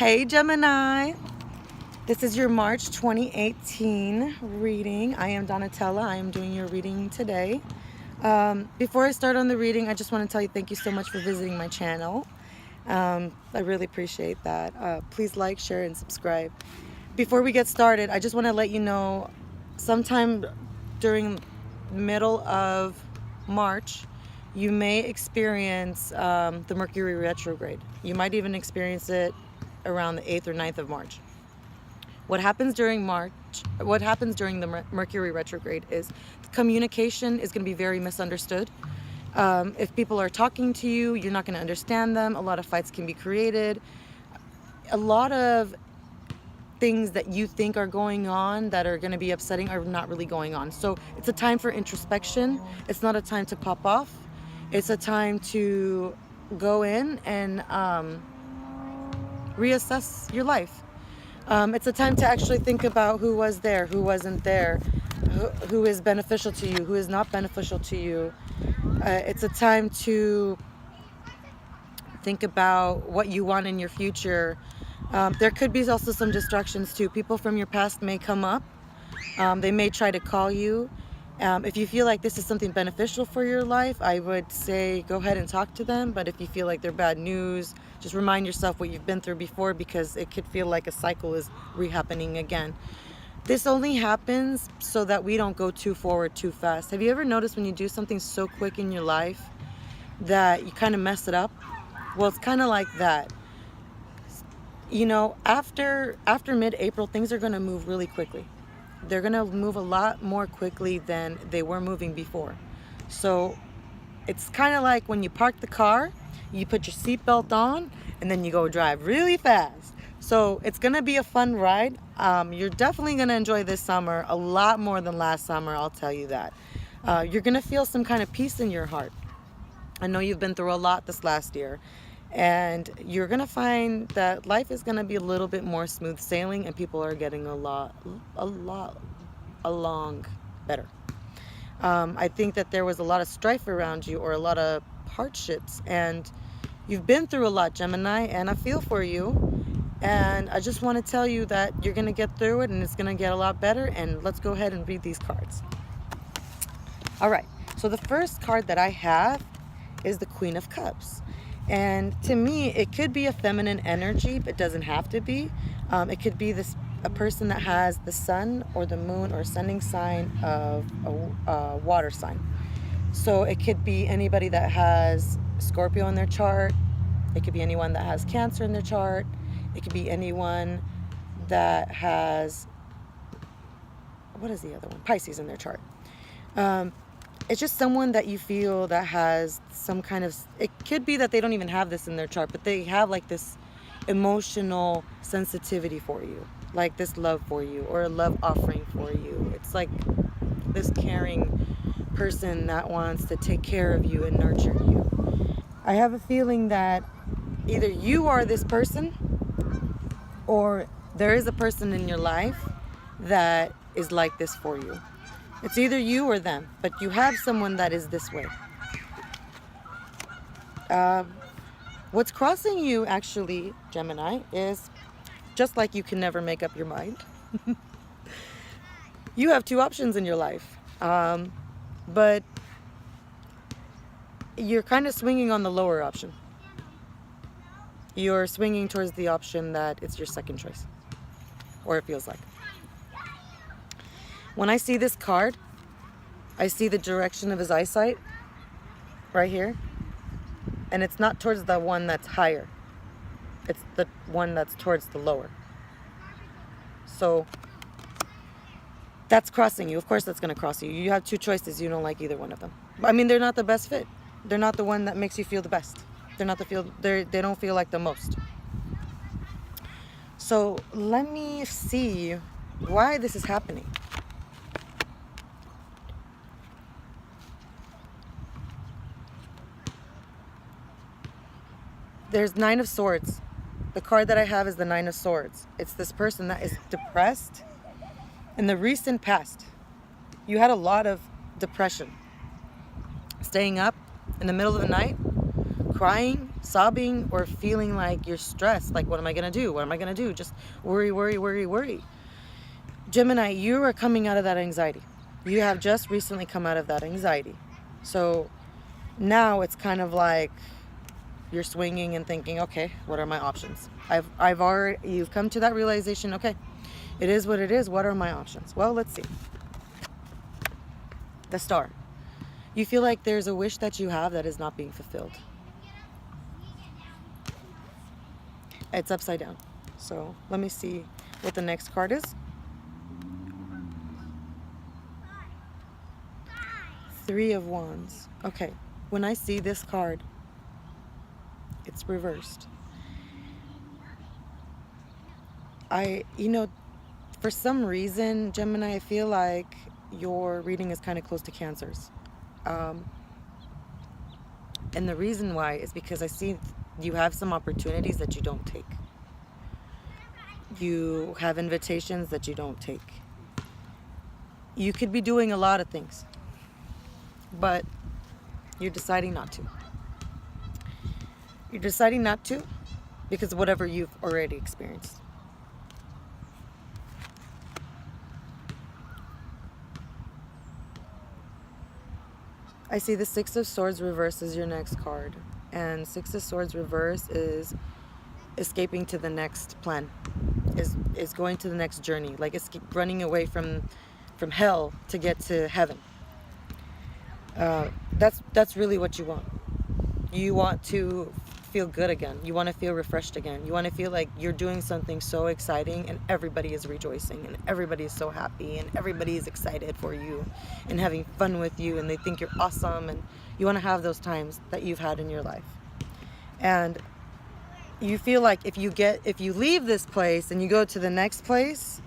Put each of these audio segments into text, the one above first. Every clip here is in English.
Hey Gemini, this is your March 2018 reading. I am Donatella. I am doing your reading today. Before I start on the reading, I just want to tell you thank you so much for visiting my channel. I really appreciate that. Please like, share, and subscribe. Before we get started, I just want to let you know sometime during the middle of March, you may experience the Mercury retrograde. You might even experience it around the 8th or 9th of March. What happens during the Mercury retrograde is the communication is going to be very misunderstood. If people are talking to you, you're not going to understand them. A lot of fights can be created. A lot of things that you think are going on that are going to be upsetting are not really going on. So it's a time for introspection. It's not a time to pop off. It's a time to go in and reassess your life. It's a time to actually think about who was there, who wasn't there, who is beneficial to you, who is not beneficial to you. It's a time to think about what you want in your future. There could be also some distractions too. People from your past may come up. They may try to call you. If you feel like this is something beneficial for your life, I would say go ahead and talk to them. But if you feel like they're bad news, just remind yourself what you've been through before, because it could feel like a cycle is re-happening again. This only happens so that we don't go too forward too fast. Have you ever noticed when you do something so quick in your life that you kind of mess it up? Well, it's kind of like that. You know, after mid-April, things are going to move really quickly. They're going to move a lot more quickly than they were moving before. So it's kind of like when you park the car, you put your seatbelt on, and then you go drive really fast. So it's going to be a fun ride. You're definitely going to enjoy this summer a lot more than last summer, I'll tell you that. You're going to feel some kind of peace in your heart. I know you've been through a lot this last year. And you're going to find that life is going to be a little bit more smooth sailing, and people are getting a lot along better. I think that there was a lot of strife around you, or a lot of hardships, and you've been through a lot, Gemini, and I feel for you. And I just want to tell you that you're going to get through it, and it's going to get a lot better. And let's go ahead and read these cards. All right. So the first card that I have is the Queen of Cups. And to me, it could be a feminine energy, but it doesn't have to be. It could be a person that has the sun or the moon or ascending sign of a water sign. So it could be anybody that has Scorpio in their chart. It could be anyone that has Cancer in their chart. It could be anyone that has, what is the other one? Pisces in their chart. It's just someone that you feel that has some kind of, it could be that they don't even have this in their chart, but they have like this emotional sensitivity for you, like this love for you, or a love offering for you. It's like this caring person that wants to take care of you and nurture you. I have a feeling that either you are this person, or there is a person in your life that is like this for you. It's either you or them, but you have someone that is this way. What's crossing you, actually, Gemini, is just like you can never make up your mind. You have two options in your life, but you're kind of swinging on the lower option. You're swinging towards the option that it's your second choice, or it feels like. When I see this card, I see the direction of his eyesight right here. And it's not towards the one that's higher. It's the one that's towards the lower. So that's crossing you. Of course that's going to cross you. You have two choices. You don't like either one of them. I mean, they're not the best fit. They're not the one that makes you feel the best. They don't feel like the most. So let me see why this is happening. There's Nine of Swords. The card that I have is the Nine of Swords. It's this person that is depressed. In the recent past, you had a lot of depression. Staying up in the middle of the night, crying, sobbing or feeling like you're stressed, like what am I going to do? What am I going to do? Just worry, worry, worry, worry. Gemini, you are coming out of that anxiety. You have just recently come out of that anxiety. So now it's kind of like you're swinging and thinking, okay, what are my options? You've come to that realization, okay, it is what it is. What are my options? Well, let's see. The Star. You feel like there's a wish that you have that is not being fulfilled. It's upside down. So let me see what the next card is. 3 of Wands. Okay, when I see this card, it's reversed. For some reason, Gemini, I feel like your reading is kind of close to Cancer's. And the reason why is because I see you have some opportunities that you don't take. You have invitations that you don't take. You could be doing a lot of things, but you're deciding not to. You're deciding not to because of whatever you've already experienced. I see the 6 of Swords reverse is your next card. And 6 of Swords reverse is escaping to the next plan. Is going to the next journey. Like it's running away from hell to get to heaven. That's really what you want. You want to feel good again. You want to feel refreshed again. You want to feel like you're doing something so exciting and everybody is rejoicing and everybody is so happy and everybody is excited for you and having fun with you and they think you're awesome, and you want to have those times that you've had in your life. And you feel like if you leave this place and you go to the next place,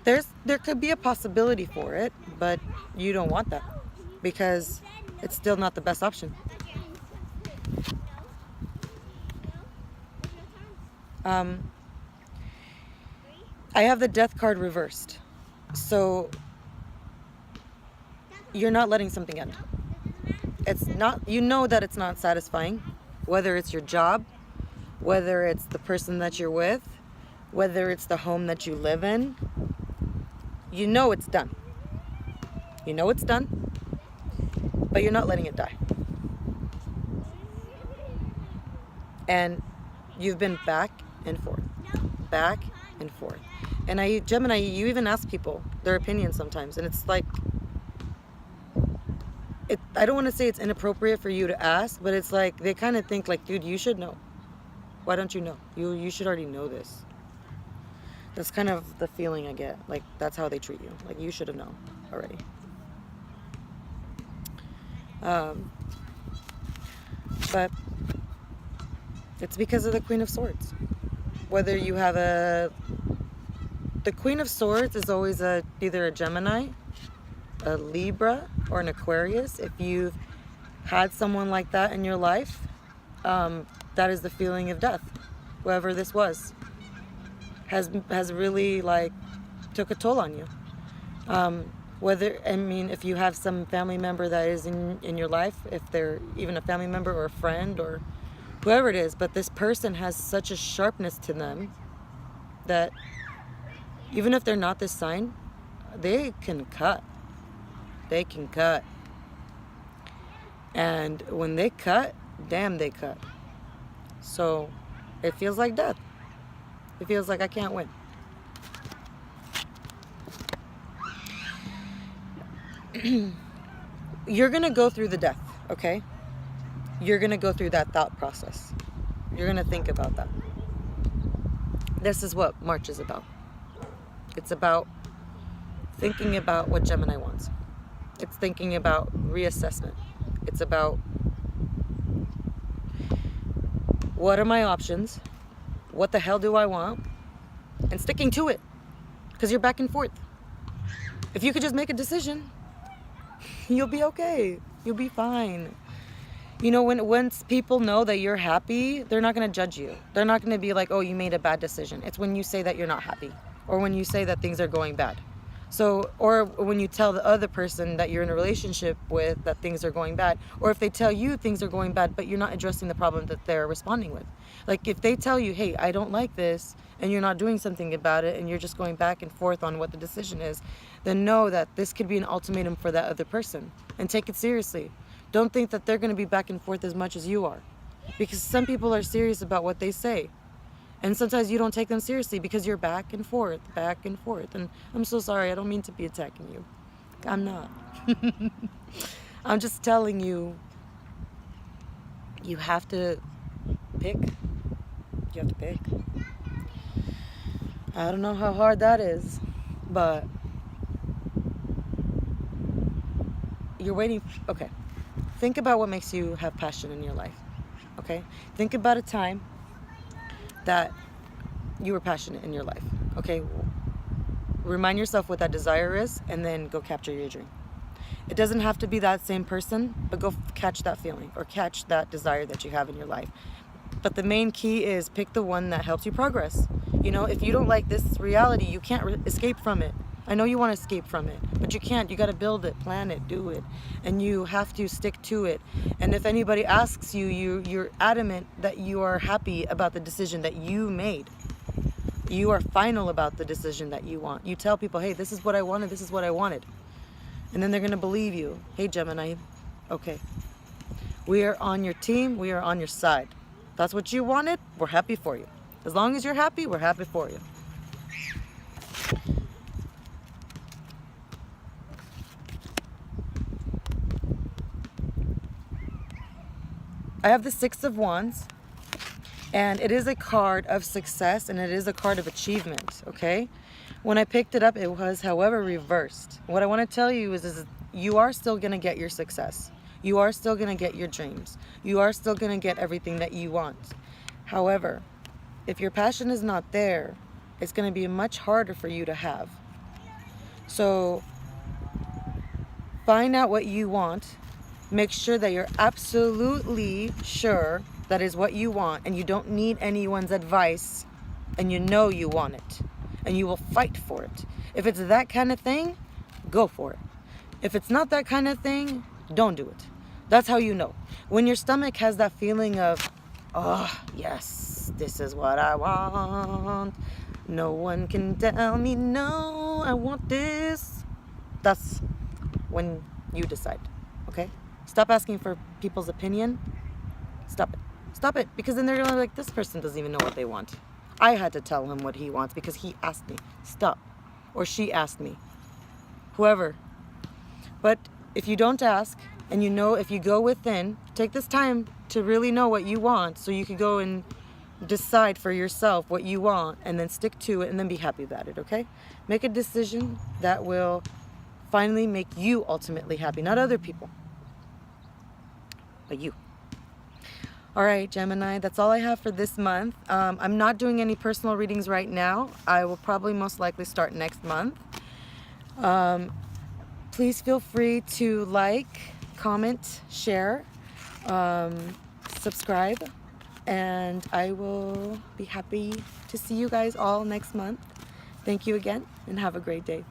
there could be a possibility for it, but you don't want that because it's still not the best option. I have the Death card reversed. So you're not letting something end. It's not, you know that it's not satisfying, whether it's your job, whether it's the person that you're with, whether it's the home that you live in. You know it's done. You know it's done, but you're not letting it die. And you've been back and forth, back and forth. And Gemini, you even ask people their opinion sometimes, and it's like, I don't want to say it's inappropriate for you to ask, but it's like they kind of think like, dude, you should know. Why don't you know? You should already know this. That's kind of the feeling I get. Like that's how they treat you. Like you should have known already. But it's because of the Queen of Swords. Whether you have the Queen of Swords is always either a Gemini, a Libra, or an Aquarius. If you've had someone like that in your life, that is the feeling of death. Whoever this was has really like took a toll on you. If you have some family member that is in your life, if they're even a family member or a friend or whoever it is, but this person has such a sharpness to them that even if they're not this sign, they can cut. They can cut. And when they cut, damn, they cut. So it feels like death. It feels like I can't win. You're going to go through the death, okay? You're going to go through that thought process. You're going to think about that. This is what March is about. It's about thinking about what Gemini wants. It's thinking about reassessment. It's about what are my options? What the hell do I want? And sticking to it. Because you're back and forth. If you could just make a decision, you'll be okay. You'll be fine. You know, once people know that you're happy, they're not going to judge you. They're not going to be like, oh, you made a bad decision. It's when you say that you're not happy. Or when you say that things are going bad. So, or when you tell the other person that you're in a relationship with that things are going bad, or if they tell you things are going bad, but you're not addressing the problem that they're responding with. Like if they tell you, hey, I don't like this, and you're not doing something about it, and you're just going back and forth on what the decision is, then know that this could be an ultimatum for that other person, and take it seriously. Don't think that they're going to be back and forth as much as you are, because some people are serious about what they say. And sometimes you don't take them seriously because you're back and forth, back and forth. And I'm so sorry, I don't mean to be attacking you. I'm not. I'm just telling you, you have to pick. You have to pick. I don't know how hard that is, but you're waiting. Okay. Think about what makes you have passion in your life. Okay? Think about a time that you were passionate in your life. Okay? Remind yourself what that desire is, and then go capture your dream. It doesn't have to be that same person, but go catch that feeling or catch that desire that you have in your life. But the main key is pick the one that helps you progress. You know, if you don't like this reality, you can't escape from it. I know you want to escape from it, but you can't. You got to build it, plan it, do it, and you have to stick to it. And if anybody asks you, you're adamant that you are happy about the decision that you made. You are final about the decision that you want. You tell people, hey, this is what I wanted, this is what I wanted. And then they're going to believe you. Hey, Gemini, okay. We are on your team. We are on your side. That's what you wanted. We're happy for you. As long as you're happy, we're happy for you. I have the Six of Wands, and it is a card of success, and it is a card of achievement, okay? When I picked it up, it was, however, reversed. What I want to tell you is you are still going to get your success. You are still going to get your dreams. You are still going to get everything that you want. However, if your passion is not there, it's going to be much harder for you to have. So find out what you want. Make sure that you're absolutely sure that is what you want, and you don't need anyone's advice, and you know you want it, and you will fight for it. If it's that kind of thing, go for it. If it's not that kind of thing, don't do it. That's how you know. When your stomach has that feeling of, oh, yes, this is what I want. No one can tell me no, I want this. That's when you decide, okay? Stop asking for people's opinion. Stop it. Stop it, because then they're gonna be like, this person doesn't even know what they want. I had to tell him what he wants because he asked me. Stop. Or she asked me. Whoever. But if you don't ask, and you know, if you go within, take this time to really know what you want, so you can go and decide for yourself what you want, and then stick to it, and then be happy about it, okay? Make a decision that will finally make you ultimately happy, not other people, but you. All right, Gemini, that's all I have for this month. I'm not doing any personal readings right now. I will probably most likely start next month. Please feel free to like, comment, share, subscribe, and I will be happy to see you guys all next month. Thank you again, and have a great day.